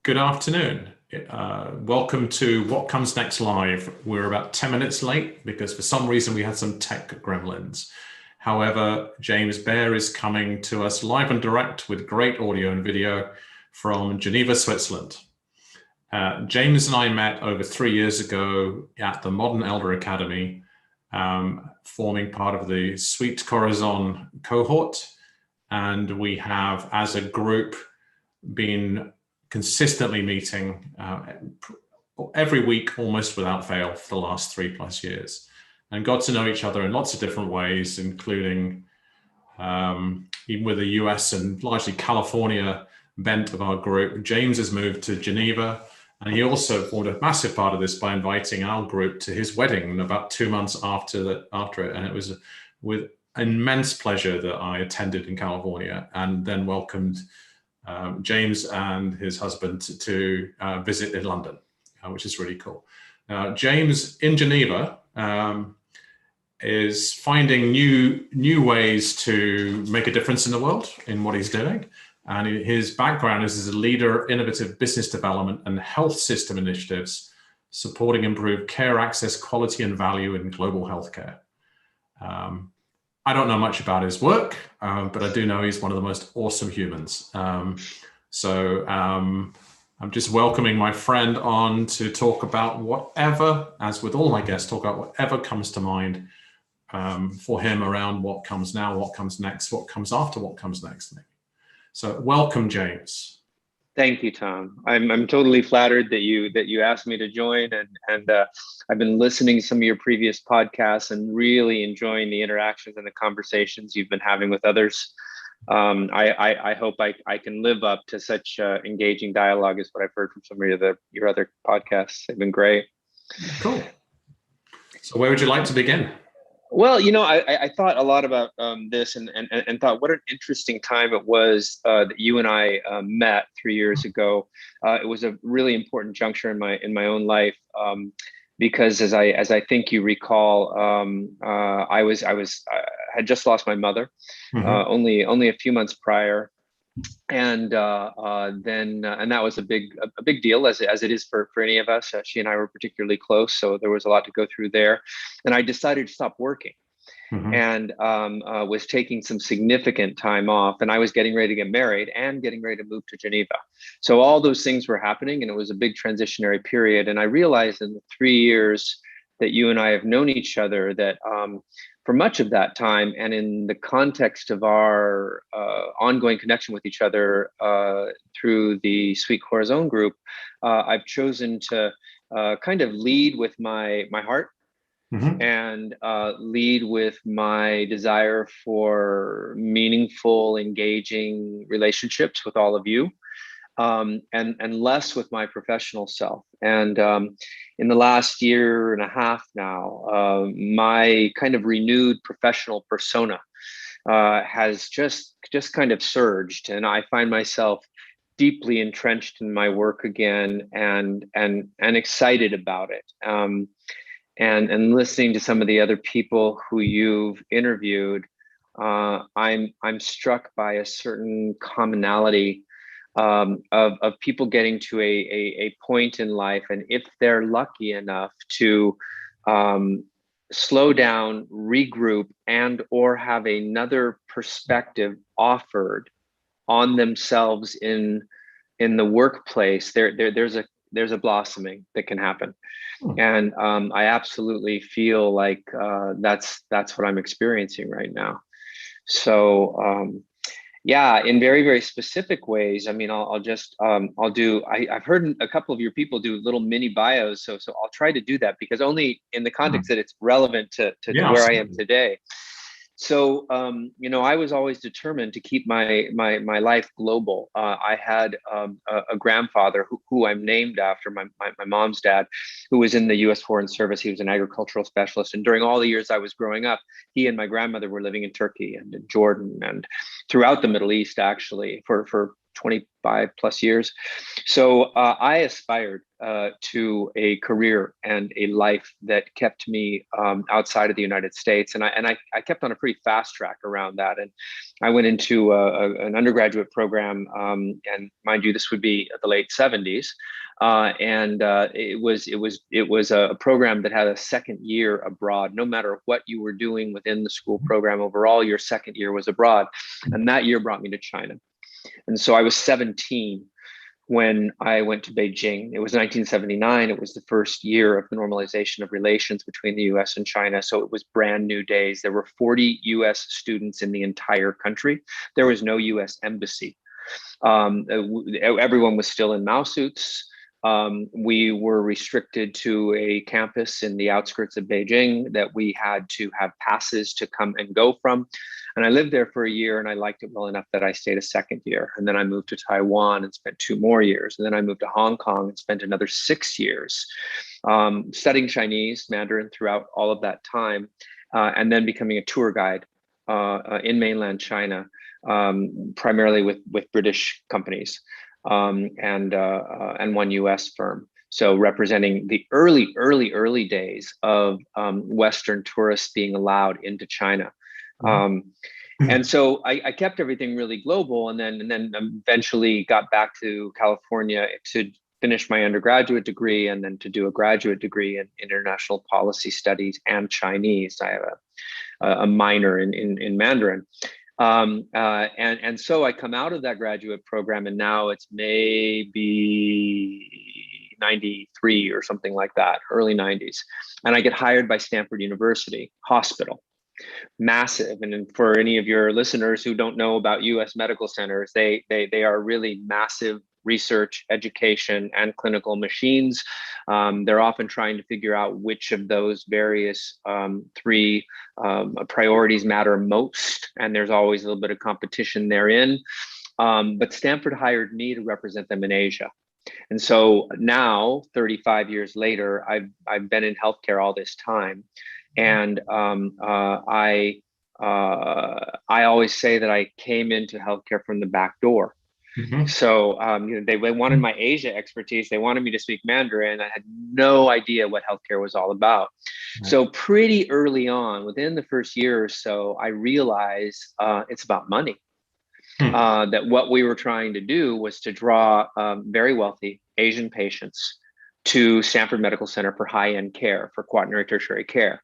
Good afternoon. Welcome to What Comes Next Live. We're about 10 minutes late because for some reason we had some tech gremlins. However, James Bair is coming to us live and direct with great audio and video from Geneva, Switzerland. James and I met over 3 years ago at the Modern Elder Academy, forming part of the Suite Corazon cohort. And we have, as a group, been consistently meeting every week, almost without fail, for the last 3+ years, and got to know each other in lots of different ways, including even with the US and largely California bent of our group. James has moved to Geneva, and he also formed a massive part of this by inviting our group to his wedding about 2 months after it. And it was with immense pleasure that I attended in California and then welcomed James and his husband to visit in London, which is really cool. James in Geneva is finding new ways to make a difference in the world in what he's doing. And his background is as a leader, innovative business development and health system initiatives, supporting improved care access, quality and value in global healthcare. I don't know much about his work, but I do know he's one of the most awesome humans. So I'm just welcoming my friend on to talk about whatever, as with all my guests, talk about whatever comes to mind for him around what comes now, what comes next, what comes after what comes next. So welcome, James. Thank you, Tom. I'm totally flattered that you asked me to join, and I've been listening to some of your previous podcasts and really enjoying the interactions and the conversations you've been having with others. I hope I can live up to such engaging dialogue as what I've heard from some of your other podcasts. They've been great. Cool. So where would you like to begin? Well, I thought a lot about this and thought what an interesting time it was that you and I met 3 years ago. It was a really important juncture in my own life because as I think you recall, I had just lost my mother only a few months prior. And then that was a big deal as it is for any of us. She and I were particularly close, so there was a lot to go through there. And I decided to stop working and was taking some significant time off. And I was getting ready to get married and getting ready to move to Geneva. So all those things were happening, and it was a big transitionary period. And I realized in the 3 years that you and I have known each other that for much of that time, and in the context of our ongoing connection with each other through the Suite Corazon group, I've chosen to kind of lead with my heart and lead with my desire for meaningful, engaging relationships with all of you. And less with my professional self. And in the last year and a half now, my kind of renewed professional persona has just kind of surged, and I find myself deeply entrenched in my work again, and excited about it. And listening to some of the other people who you've interviewed, I'm struck by a certain commonality of people getting to a point in life, and if they're lucky enough to slow down, regroup, and or have another perspective offered on themselves in the workplace, there's a blossoming that can happen. And I absolutely feel like that's what I'm experiencing right now. So yeah, in very, very specific ways. I mean, I've heard a couple of your people do little mini bios. So I'll try to do that, because only in the context that it's relevant to where I am today. So, I was always determined to keep my life global. I had a grandfather who I'm named after, my mom's dad, who was in the U.S. Foreign Service. He was an agricultural specialist. And during all the years I was growing up, he and my grandmother were living in Turkey and in Jordan and throughout the Middle East, actually, for 25 plus years. So I aspired to a career and a life that kept me outside of the United States. And I kept on a pretty fast track around that. And I went into an undergraduate program, and mind you, this would be the late 70s. It was a program that had a second year abroad. No matter what you were doing within the school program overall, your second year was abroad. And that year brought me to China. And so I was 17 when I went to Beijing. It was 1979. It was the first year of the normalization of relations between the US and China. So it was brand new days. There were 40 US students in the entire country. There was no US embassy. Everyone was still in Mao suits. We were restricted to a campus in the outskirts of Beijing that we had to have passes to come and go from. And I lived there for a year, and I liked it well enough that I stayed a second year. And then I moved to Taiwan and spent 2 more years. And then I moved to Hong Kong and spent another 6 years studying Chinese, Mandarin throughout all of that time, and then becoming a tour guide in mainland China, primarily with British companies. And one US firm. So representing the early days of Western tourists being allowed into China. And so I kept everything really global, and then eventually got back to California to finish my undergraduate degree and then to do a graduate degree in international policy studies and Chinese. I have a minor in Mandarin. And so I come out of that graduate program, and now it's maybe 93 or something like that, early 90s. And I get hired by Stanford University Hospital. Massive. And for any of your listeners who don't know about US medical centers, they are really massive research, education, and clinical machines. They're often trying to figure out which of those various 3 priorities matter most. And there's always a little bit of competition therein. But Stanford hired me to represent them in Asia. And so now, 35 years later, I've been in healthcare all this time. And I always say that I came into healthcare from the back door. So they wanted my Asia expertise. They wanted me to speak Mandarin. I had no idea what healthcare was all about. So pretty early on, within the first year or so, I realized it's about money. That what we were trying to do was to draw very wealthy Asian patients to Stanford Medical Center for high-end care, for quaternary tertiary care.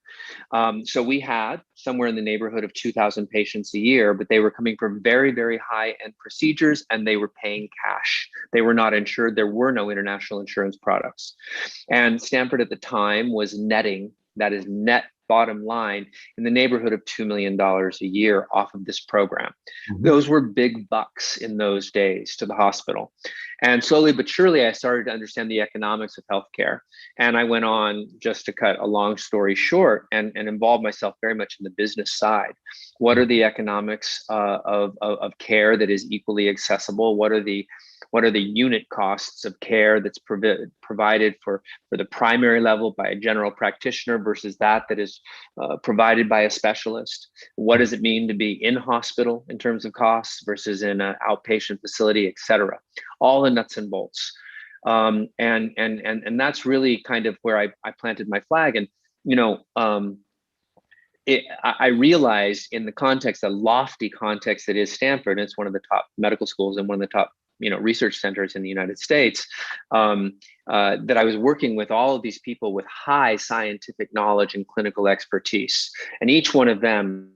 So we had somewhere in the neighborhood of 2,000 patients a year, but they were coming from very, very high-end procedures, and they were paying cash. They were not insured. There were no international insurance products. And Stanford at the time was netting, that is net bottom line, in the neighborhood of $2 million a year off of this program. Those were big bucks in those days to the hospital. And slowly but surely, I started to understand the economics of healthcare. And I went on, just to cut a long story short, and involve myself very much in the business side. What are the economics of care that is equally accessible? What are the unit costs of care that's provided for the primary level by a general practitioner versus that is provided by a specialist? What does it mean to be in hospital in terms of costs versus in an outpatient facility, et cetera? All the nuts and bolts. And that's really kind of where I planted my flag. And, I realized in the context, a lofty context that is Stanford, and it's one of the top medical schools and one of the top research centers in the United States, that I was working with all of these people with high scientific knowledge and clinical expertise. And each one of them,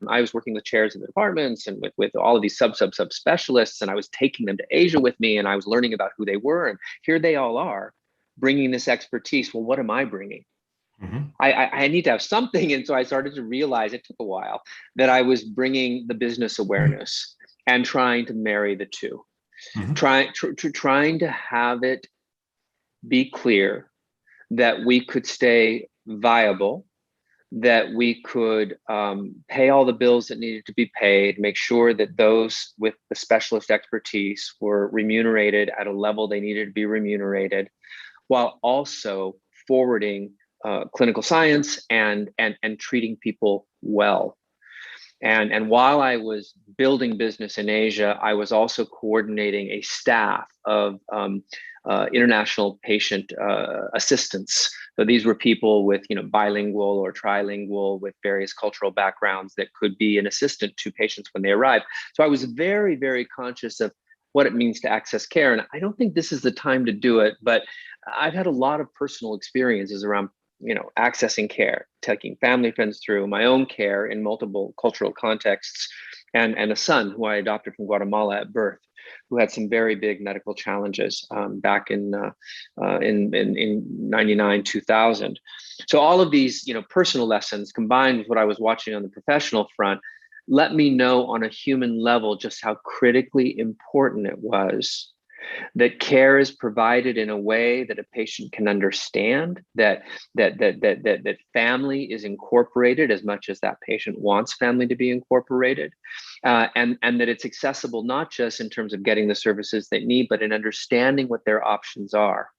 I was working with chairs in the departments and with all of these sub specialists, and I was taking them to Asia with me, and I was learning about who they were. And here they all are bringing this expertise. Well, what am I bringing? I need to have something. And so I started to realize, it took a while, that I was bringing the business awareness and trying to marry the two. Trying to have it be clear that we could stay viable, that we could pay all the bills that needed to be paid, make sure that those with the specialist expertise were remunerated at a level they needed to be remunerated, while also forwarding clinical science and treating people well. And while I was building business in Asia, I was also coordinating a staff of international patient assistants. So these were people with, bilingual or trilingual with various cultural backgrounds that could be an assistant to patients when they arrive. So I was very, very conscious of what it means to access care. And I don't think this is the time to do it, but I've had a lot of personal experiences around accessing care, taking family friends through my own care in multiple cultural contexts, and a son who I adopted from Guatemala at birth, who had some very big medical challenges back in 99, 2000. So all of these, personal lessons combined with what I was watching on the professional front let me know on a human level just how critically important it was that care is provided in a way that a patient can understand, that family is incorporated as much as that patient wants family to be incorporated, and that it's accessible not just in terms of getting the services they need, but in understanding what their options are.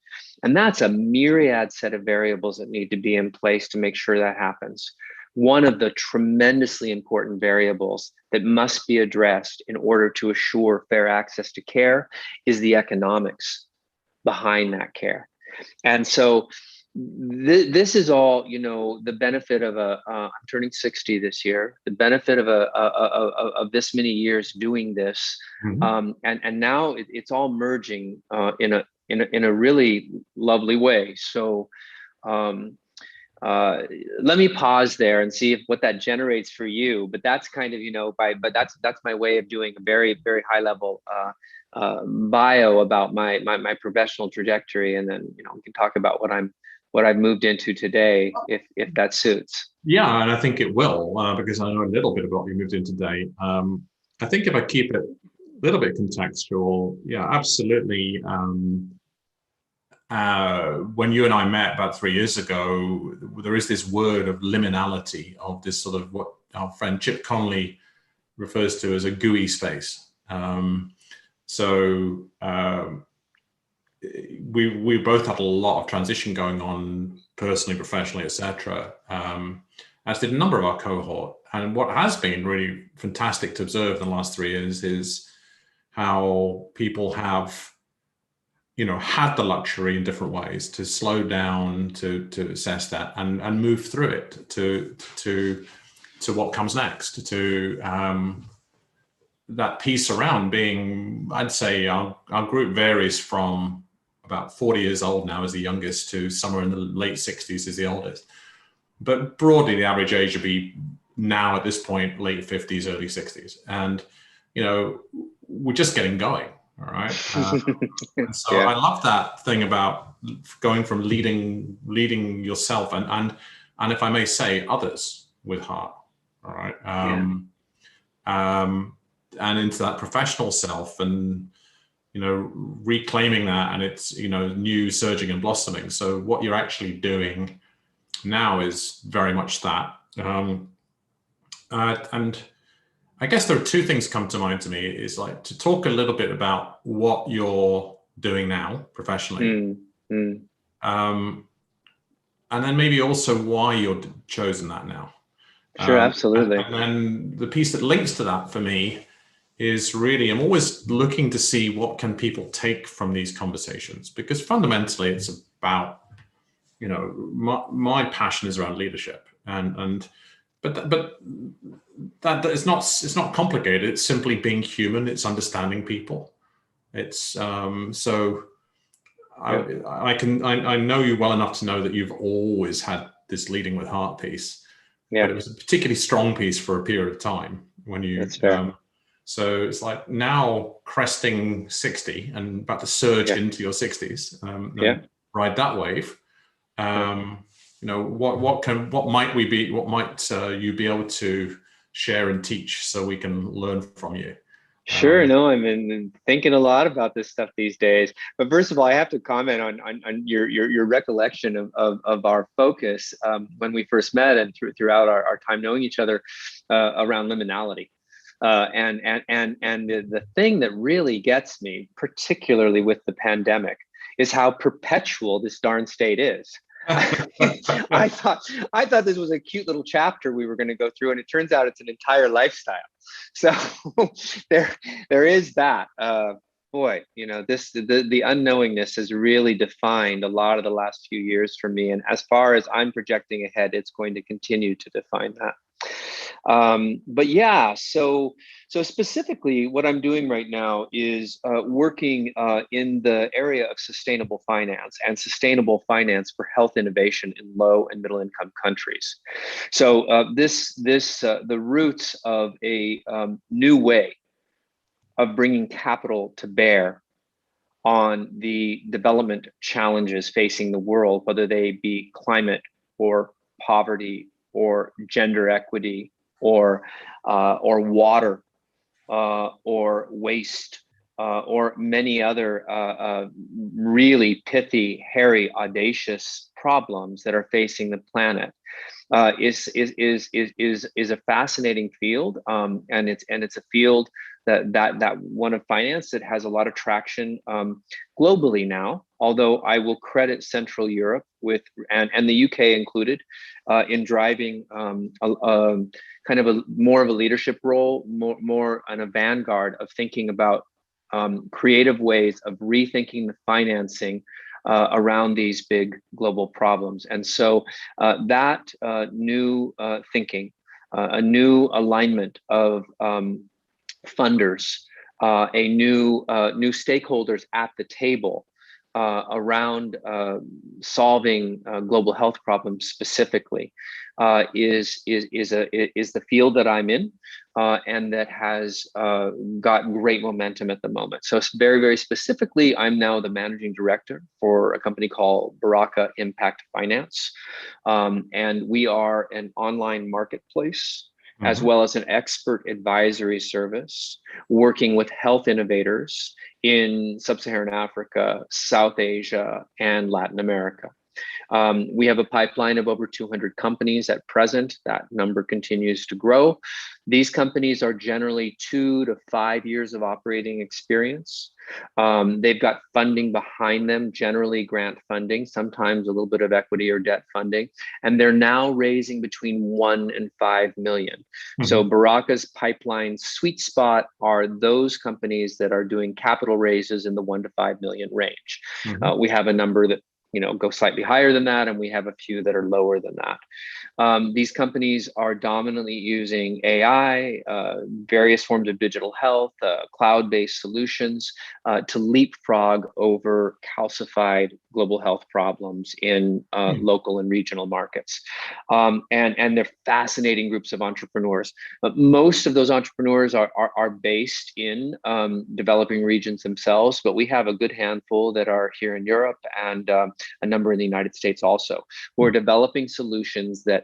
And that's a myriad set of variables that need to be in place to make sure that happens. One of the tremendously important variables that must be addressed in order to assure fair access to care is the economics behind that care. And so this is all, the benefit of I'm turning 60 this year, the benefit of this many years doing this. Mm-hmm. And now it's all merging in a really lovely way. So, let me pause there and see what that generates for you. But that's kind of, but that's my way of doing a very, very high level bio about my professional trajectory, and then we can talk about what I've moved into today, if that suits. Yeah, and I think it will, because I know a little bit about what you moved in today. I think if I keep it a little bit contextual, yeah, absolutely. When you and I met about 3 years ago, there is this word of liminality, of this sort of what our friend Chip Conley refers to as a GUI space. We both had a lot of transition going on personally, professionally, etc. As did a number of our cohort. And what has been really fantastic to observe in the last 3 years is how people have had the luxury in different ways to slow down, to assess that and move through it to what comes next, to that piece around being, I'd say our group varies from about 40 years old now as the youngest to somewhere in the late 60s is the oldest. But broadly, the average age would be now at this point, late 50s, early 60s. And, we're just getting going. All right. And so I love that thing about going from leading yourself and if I may say, others with heart. All right. And into that professional self and, reclaiming that, and it's, new, surging and blossoming. So what you're actually doing now is very much that. And I guess there are two things come to mind to me, is like to talk a little bit about what you're doing now professionally. And then maybe also why you're chosen that now. Sure, absolutely. And then the piece that links to that for me is really, I'm always looking to see what can people take from these conversations, because fundamentally it's about, my passion is around leadership but that it's not complicated. It's simply being human. It's understanding people. It's so I know you well enough to know that you've always had this leading with heart piece. Yeah. But it was a particularly strong piece for a period of time when you. That's fair. So it's like now cresting 60 and about to surge into your 60s. Ride that wave. What might you be able to share and teach so we can learn from you? Sure. No, I've been thinking a lot about this stuff these days. But first of all, I have to comment on your recollection of our focus when we first met and throughout our time knowing each other around liminality. And the thing that really gets me, particularly with the pandemic, is how perpetual this darn state is. I thought this was a cute little chapter we were going to go through, and it turns out it's an entire lifestyle. So there is that. Boy, the unknowingness has really defined a lot of the last few years for me, and as far as I'm projecting ahead, it's going to continue to define that. But yeah, so specifically what I'm doing right now is working in the area of sustainable finance and sustainable finance for health innovation in low and middle income countries. So the roots of a new way of bringing capital to bear on the development challenges facing the world, whether they be climate or poverty or gender equity or water or waste or many other really pithy, hairy, audacious problems that are facing the planet. Is a fascinating field, and it's a field that one of finance that has a lot of traction globally now. Although I will credit Central Europe with and the UK included in driving kind of a more of a leadership role, more on a vanguard of thinking about creative ways of rethinking the financing around these big global problems. And so that new thinking, a new alignment of funders, a new stakeholders at the table around solving global health problems specifically is the field that I'm in, and that has got great momentum at the moment. So very, very specifically, I'm now the managing director for a company called Baraka Impact Finance, and we are an online marketplace as well as an expert advisory service working with health innovators in Sub-Saharan Africa, South Asia, and Latin America. We have a pipeline of over 200 companies at present. That number continues to grow. These companies are generally 2 to 5 years of operating experience. They've got funding behind them, generally grant funding, sometimes a little bit of equity or debt funding, and they're now raising between 1 and 5 million. So Baraka's pipeline sweet spot are those companies that are doing capital raises in the 1 to 5 million range. We have a number that go slightly higher than that, and we have a few that are lower than that. These companies are dominantly using AI, various forms of digital health, cloud-based solutions to leapfrog over calcified global health problems in local and regional markets. And they're fascinating groups of entrepreneurs. But most of those entrepreneurs are based in developing regions themselves, but we have a good handful that are here in Europe and a number in the United States also, who are developing solutions that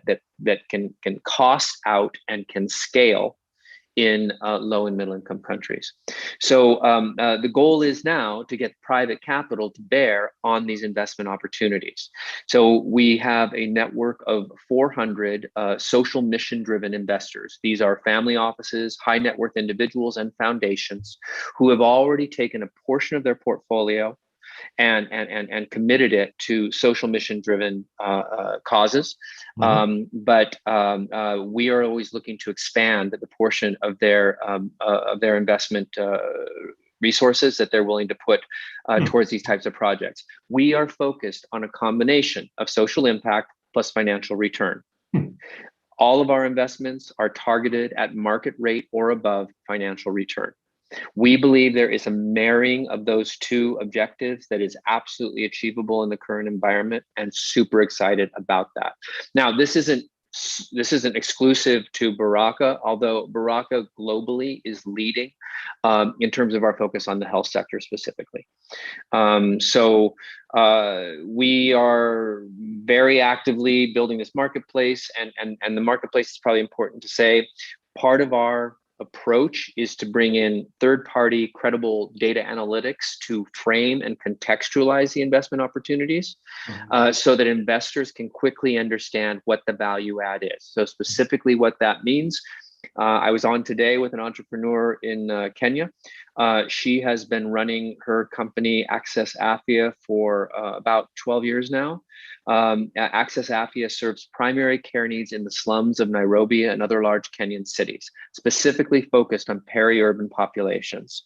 can cost out and can scale in low and middle income countries. So the goal is now to get private capital to bear on these investment opportunities. So we have a network of 400 social mission driven investors. These are family offices, high net worth individuals, and foundations who have already taken a portion of their portfolio and committed it to social mission driven causes. But we are always looking to expand the portion of their investment resources that they're willing to put towards these types of projects. We are focused on a combination of social impact plus financial return. All of our investments are targeted at market rate or above financial return. We believe there is a marrying of those two objectives that is absolutely achievable in the current environment, and super excited about that. Now, this isn't exclusive to Baraka, although Baraka globally is leading in terms of our focus on the health sector specifically. So we are very actively building this marketplace, and the marketplace is probably important to say. Part of our approach is to bring in third-party credible data analytics to frame and contextualize the investment opportunities so that investors can quickly understand what the value add is. So specifically what that means I was on today with an entrepreneur in Kenya. She has been running her company Access Afia for about 12 years now. Access Afia serves primary care needs in the slums of Nairobi and other large Kenyan cities, specifically focused on peri-urban populations.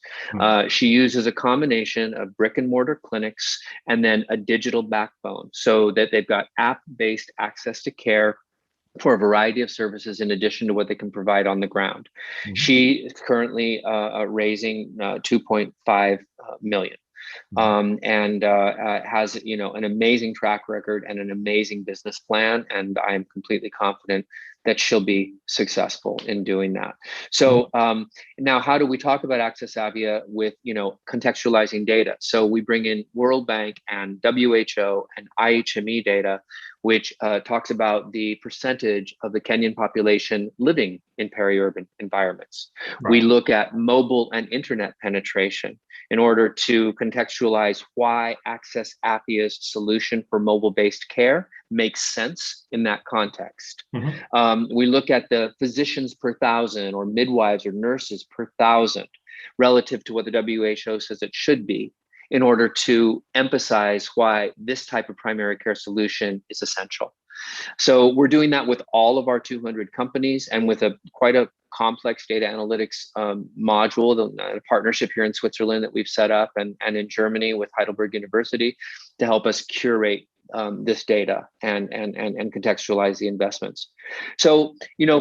She uses a combination of brick and mortar clinics and then a digital backbone so that they've got app-based access to care for a variety of services in addition to what they can provide on the ground. She is currently raising 2.5 million. And has an amazing track record and an amazing business plan, and I am completely confident that she'll be successful in doing that. So now, how do we talk about Access Avia with contextualizing data? So we bring in World Bank and WHO and IHME data, which talks about the percentage of the Kenyan population living in peri-urban environments. Right. We look at mobile and internet penetration in order to contextualize why Access Afia's solution for mobile-based care makes sense in that context. We look at the physicians per thousand or midwives or nurses per thousand relative to what the WHO says it should be in order to emphasize why this type of primary care solution is essential. So we're doing that with all of our 200 companies and with quite a complex data analytics module, the partnership here in Switzerland that we've set up and in Germany with Heidelberg University to help us curate this data and contextualize the investments. So,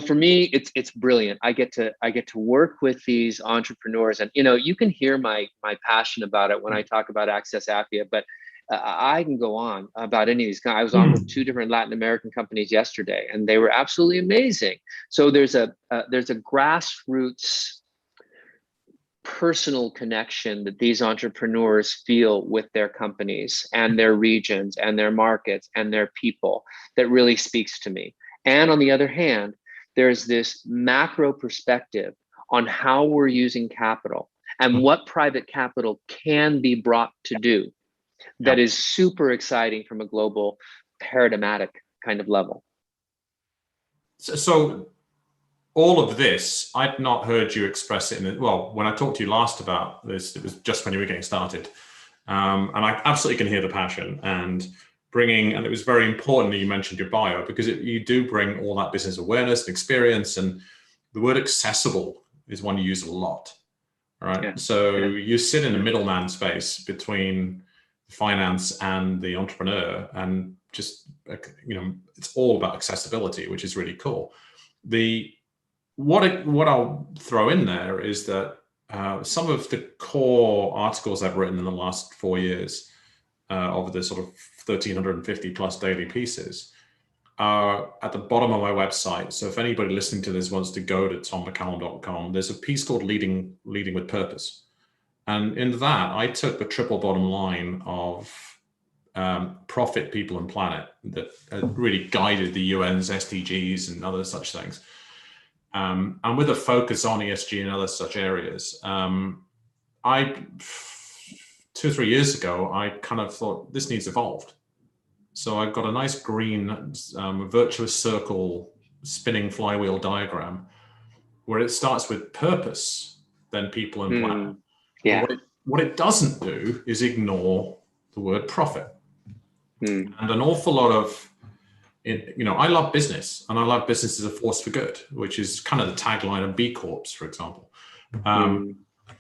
for me, it's brilliant. I get to work with these entrepreneurs, and you can hear my passion about it when I talk about Access Afia, but I can go on about any of these guys. I was on with 2 different Latin American companies yesterday, and they were absolutely amazing. So there's a grassroots personal connection that these entrepreneurs feel with their companies and their regions and their markets and their people that really speaks to me. And on the other hand, there's this macro perspective on how we're using capital and what private capital can be brought to do that is super exciting from a global paradigmatic kind of level. So all of this, I'd not heard you express it when I talked to you last about this, it was just when you were getting started. And I absolutely can hear the passion and it was very important that you mentioned your bio, because you do bring all that business awareness and experience, and the word accessible is one you use a lot, right? Yeah. So you sit in the middleman space between finance and the entrepreneur, and just, it's all about accessibility, which is really cool. What I'll throw in there is that some of the core articles I've written in the last 4 years of the sort of 1,350 plus daily pieces are at the bottom of my website. So if anybody listening to this wants to go to tommccallum.com, there's a piece called Leading with Purpose. And in that, I took the triple bottom line of profit, people, and planet that really guided the UN's SDGs and other such things. And with a focus on ESG and other such areas, 2 or 3 years ago, I kind of thought this needs evolved. So I've got a nice green virtuous circle spinning flywheel diagram where it starts with purpose, then people and planet. Yeah. What it doesn't do is ignore the word profit. And an awful lot of I love business, and I love business as a force for good, which is kind of the tagline of B Corps, for example.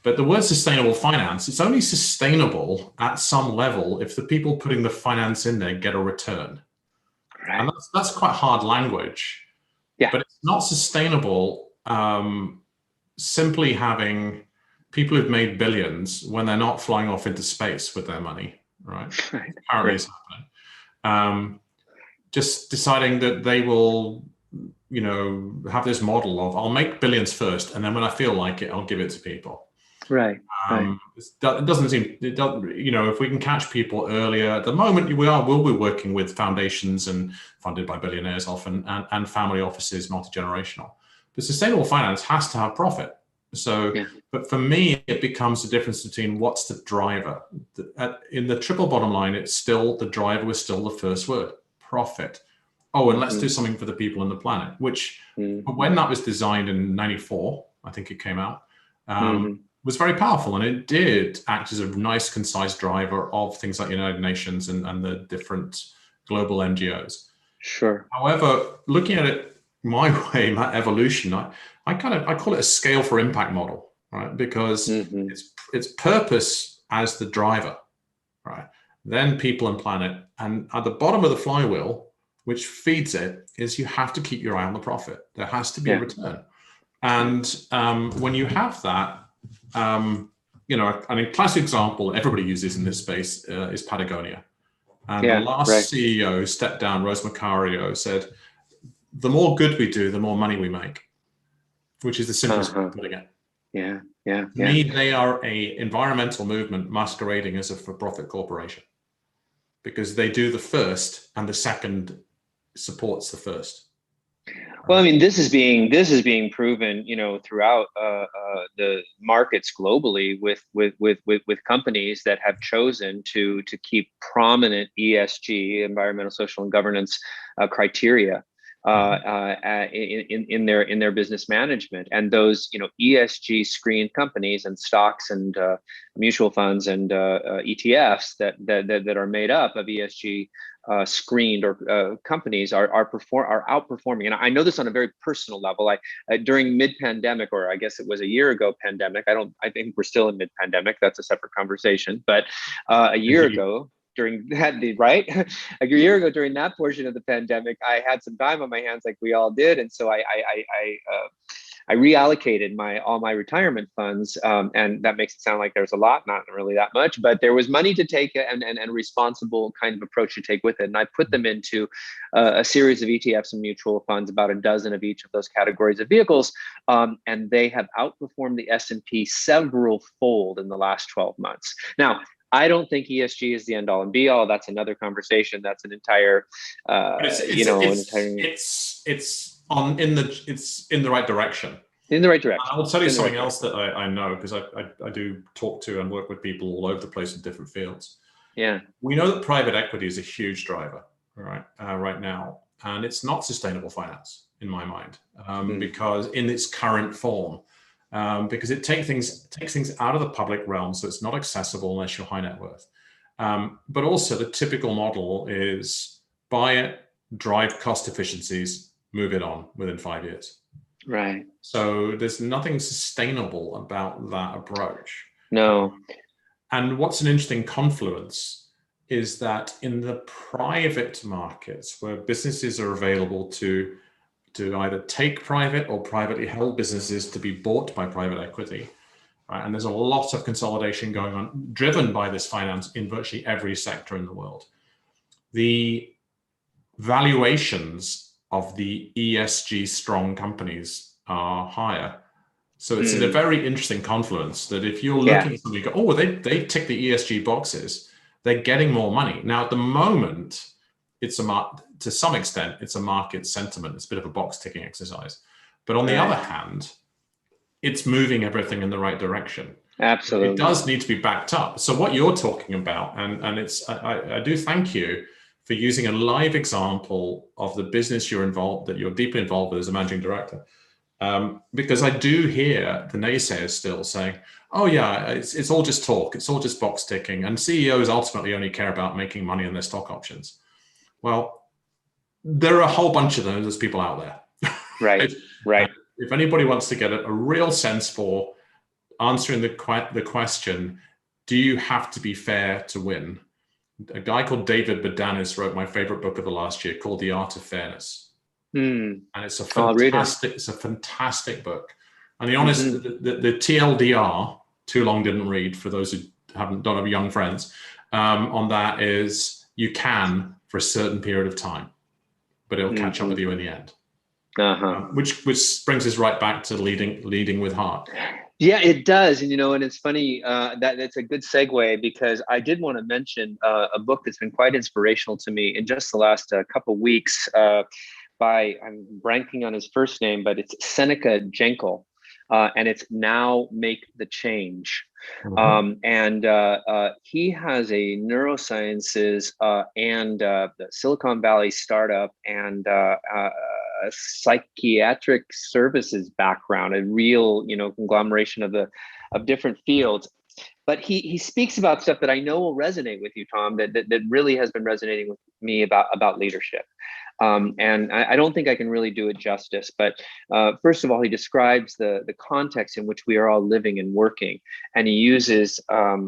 But the word sustainable finance, it's only sustainable at some level if the people putting the finance in there get a return. Right. And that's quite hard language. Yeah. But it's not sustainable simply having people who've made billions when they're not flying off into space with their money, right? Apparently it's happening. Just deciding that they will, have this model of I'll make billions first, and then when I feel like it, I'll give it to people. Right. It doesn't seem, if we can catch people earlier. At the moment, we'll be working with foundations and funded by billionaires often, and family offices, multi-generational. But sustainable finance has to have profit. So, but for me, it becomes the difference between what's the driver. In the triple bottom line, it's still the driver was still the first word. Profit. oh, and let's do something for the people and the planet, which when that was designed in 94, I think it came out, was very powerful. And it did act as a nice, concise driver of things like United Nations and the different global NGOs. Sure. However, looking at it my way, my evolution, I call it a scale for impact model, right? Because it's purpose as the driver, right? Then people and planet. And at the bottom of the flywheel, which feeds it, is you have to keep your eye on the profit. There has to be a return. And when you have that, a classic example everybody uses in this space is Patagonia. And the last CEO stepped down, Rose Macario, said, the more good we do, the more money we make, which is the simplest way of putting it. To me, they are a environmental movement masquerading as a for-profit corporation, because they do the first and the second supports the first. Well, I mean, this is being proven, throughout the markets globally with companies that have chosen to keep prominent ESG, environmental, social, and governance criteria in their business management. And those ESG screened companies and stocks and mutual funds and ETFs that are made up of ESG screened or companies are outperforming. And I know this on a very personal level. During mid-pandemic, or I guess it was a year ago pandemic, I think we're still in mid-pandemic, that's a separate conversation, but a year ago during that, right? A year ago during that portion of the pandemic, I had some time on my hands, like we all did. And so I reallocated all my retirement funds, and that makes it sound like there's a lot, not really that much, but there was money to take and responsible kind of approach to take with it. And I put them into a series of ETFs and mutual funds, about a dozen of each of those categories of vehicles, and they have outperformed the S&P several fold in the last 12 months. Now, I don't think ESG is the end all and be all. That's another conversation. That's an entire, it's in the right direction. In the right direction. I'll tell you something else that I know, because I do talk to and work with people all over the place in different fields. Yeah. We know that private equity is a huge driver, right now, and it's not sustainable finance in my mind, because in its current form. Because it takes things out of the public realm, so it's not accessible unless you're high net worth. But also the typical model is buy it, drive cost efficiencies, move it on within 5 years. Right. So there's nothing sustainable about that approach. No. And what's an interesting confluence is that in the private markets, where businesses are available to either take private or privately held businesses to be bought by private equity, right? And there's a lot of consolidation going on, driven by this finance in virtually every sector in the world. The valuations of the ESG strong companies are higher. So it's in a very interesting confluence that if you're looking at something, you go, oh, they tick the ESG boxes, they're getting more money. Now, at the moment, to some extent, it's a market sentiment. It's a bit of a box ticking exercise. But on the other hand, it's moving everything in the right direction. Absolutely. It does need to be backed up. So what you're talking about, and it's, I do thank you for using a live example of the business that you're deeply involved with as a managing director. Because I do hear the naysayers still saying, oh yeah, it's all just talk. It's all just box ticking. And CEOs ultimately only care about making money on their stock options. Well, there are a whole bunch of those people out there. Right. If anybody wants to get a real sense for answering the question, do you have to be fair to win? A guy called David Bodanis wrote my favorite book of the last year called The Art of Fairness. And it's a fantastic book. And the honest, the TLDR, too long didn't read, for those who don't have young friends, on that is you can for a certain period of time, but it'll catch up with you in the end. Which brings us right back to leading with heart. Yeah, it does. And, and it's funny that's a good segue, because I did want to mention a book that's been quite inspirational to me in just the last couple of weeks, I'm blanking on his first name, but it's Seneca Jenkel. and it's now make the change. And he has a neurosciences and the Silicon Valley startup and a psychiatric services background, a real, conglomeration of different fields. But he speaks about stuff that I know will resonate with you, Tom, that really has been resonating with me about leadership. And I don't think I can really do it justice. But first of all, he describes the context in which we are all living and working. And he uses a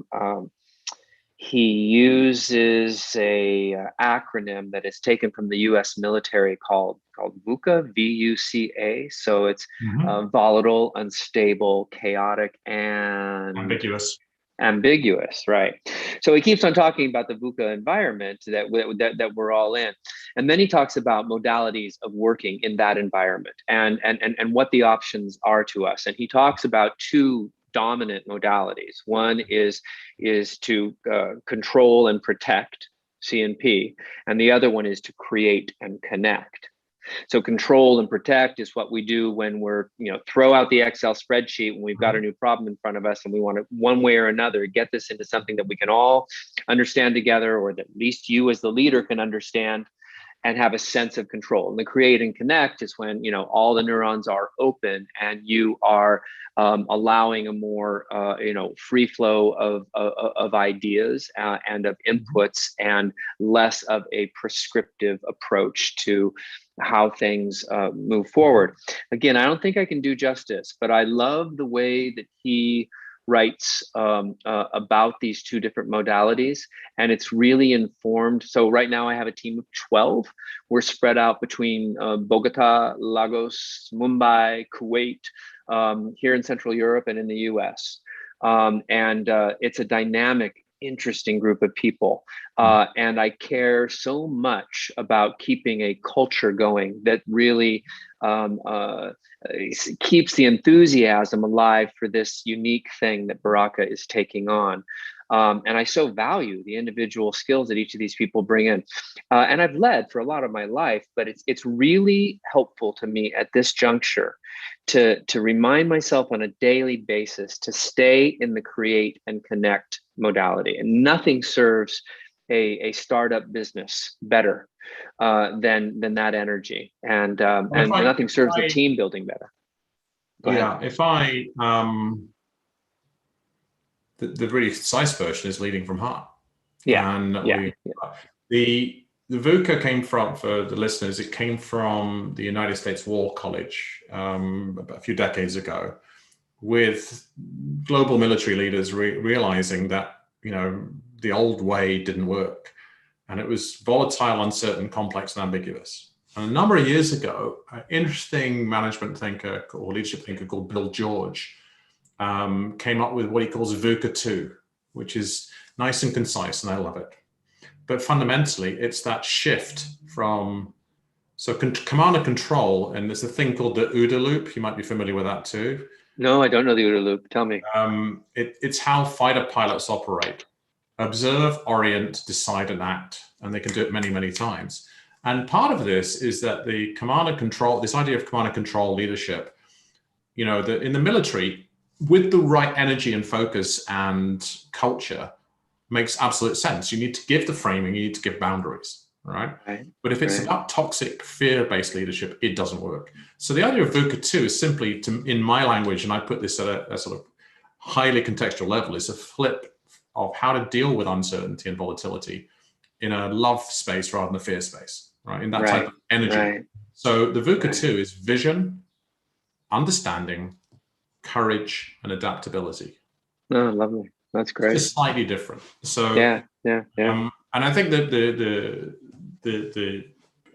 acronym that is taken from the U.S. military called VUCA, VUCA. So it's volatile, unstable, chaotic, and ambiguous, right? So he keeps on talking about the VUCA environment that we're all in, and then he talks about modalities of working in that environment and what the options are to us. And he talks about two dominant modalities. One is to control and protect, C&P, and the other one is to create and connect. So control and protect is what we do when we're, throw out the Excel spreadsheet when we've got a new problem in front of us and we want to, one way or another, get this into something that we can all understand together, or that at least you as the leader can understand and have a sense of control. And the create and connect is when, all the neurons are open and you are allowing a more, free flow of ideas and of inputs, and less of a prescriptive approach to how things move forward. Again, I don't think I can do justice, but I love the way that he writes about these two different modalities, and it's really informed. So right now I have a team of 12. We're spread out between Bogota, Lagos, Mumbai, Kuwait, here in Central Europe and in the US. And it's a dynamic, interesting group of people. And I care so much about keeping a culture going that really keeps the enthusiasm alive for this unique thing that Baraka is taking on. And I so value the individual skills that each of these people bring in. And I've led for a lot of my life, but it's really helpful to me at this juncture to remind myself on a daily basis to stay in the create and connect modality. And nothing serves a startup business better than that energy. And nothing serves the team building better. The really concise version is leading from heart. The VUCA came from, for the listeners, it came from the United States War College a few decades ago, with global military leaders realizing that, the old way didn't work. And it was volatile, uncertain, complex, and ambiguous. And a number of years ago, an interesting management thinker or leadership thinker called Bill George came up with what he calls VUCA 2, which is nice and concise, and I love it. But fundamentally, it's that shift from, command and control, and there's a thing called the OODA loop. You might be familiar with that too. No, I don't know the OODA loop. Tell me. It's how fighter pilots operate. Observe, orient, decide, and act. And they can do it many, many times. And part of this is that the command and control, this idea of command and control leadership, in the military, with the right energy and focus and culture, makes absolute sense. You need to give the framing, you need to give boundaries, right? But if it's about toxic, fear-based leadership, it doesn't work. So the idea of VUCA 2 is simply, in my language, and I put this at a sort of highly contextual level, is a flip of how to deal with uncertainty and volatility in a love space rather than a fear space, right? In that type of energy. So the VUCA 2 is vision, understanding, courage, and adaptability. Oh, lovely. That's great. It's slightly different. So and I think that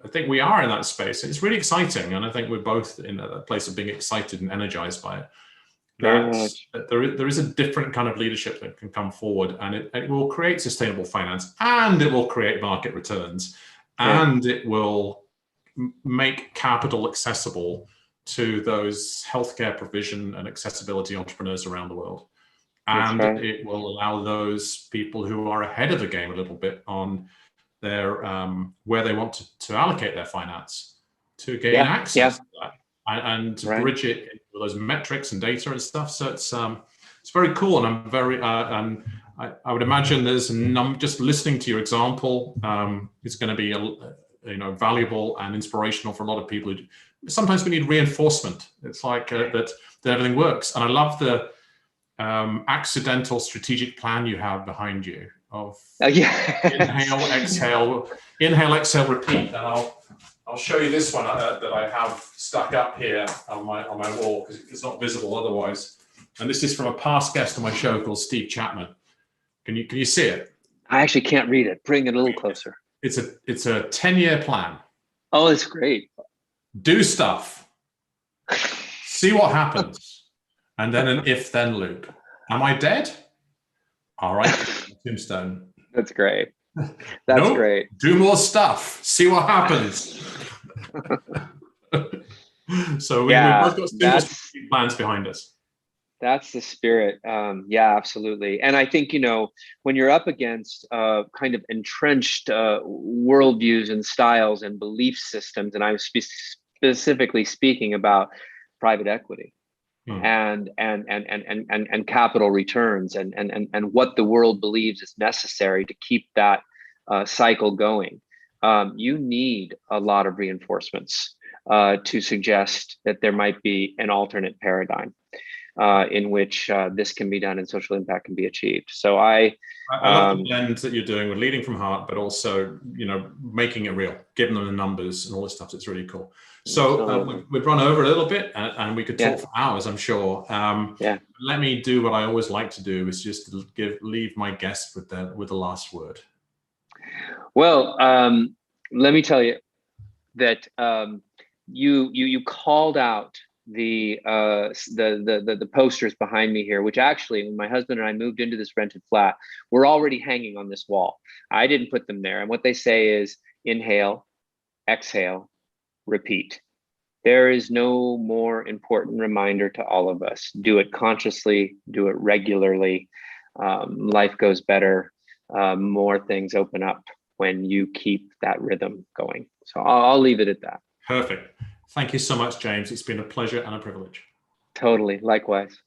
I think we are in that space. It's really exciting, and I think we're both in a place of being excited and energized by it. That there is a different kind of leadership that can come forward, and it will create sustainable finance, and it will create market returns, and it will make capital accessible to those healthcare provision and accessibility entrepreneurs around the world. And it will allow those people who are ahead of the game a little bit on their where they want to allocate their finance to gain access to that. and to bridge it into those metrics and data and stuff. So it's very cool, and I'm very and I would imagine there's just listening to your example is going to be valuable and inspirational for a lot of people who sometimes we need reinforcement. It's like that everything works, and I love the accidental strategic plan you have behind you of inhale, exhale, repeat. And I'll show you this one that I have stuck up here on my wall because it's not visible otherwise. And this is from a past guest on my show called Steve Chapman. Can you see it? I actually can't read it. Bring it a little closer. It's a 10-year plan. Oh, it's great. Do stuff. See what happens. And then an if-then loop. Am I dead? All right, tombstone. That's great. That's great. Do more stuff. See what happens. So we've both got strategic plans behind us. That's the spirit. Yeah, absolutely. And I think, when you're up against kind of entrenched worldviews and styles and belief systems, and I'm specifically speaking about private equity and capital returns and what the world believes is necessary to keep that cycle going, you need a lot of reinforcements to suggest that there might be an alternate paradigm in which this can be done and social impact can be achieved. So I love the blend that you're doing with leading from heart, but also, making it real, giving them the numbers and all this stuff. It's really cool. So we've run over a little bit and we could talk for hours, I'm sure. Let me do what I always like to do, is just leave my guests with the last word. Well, let me tell you that you called out the posters behind me here, which actually, when my husband and I moved into this rented flat, were already hanging on this wall. I didn't put them there. And what they say is inhale, exhale, repeat. There is no more important reminder to all of us. Do it consciously, do it regularly. Life goes better. More things open up when you keep that rhythm going. So I'll leave it at that. Perfect. Thank you so much, James. It's been a pleasure and a privilege. Totally. Likewise.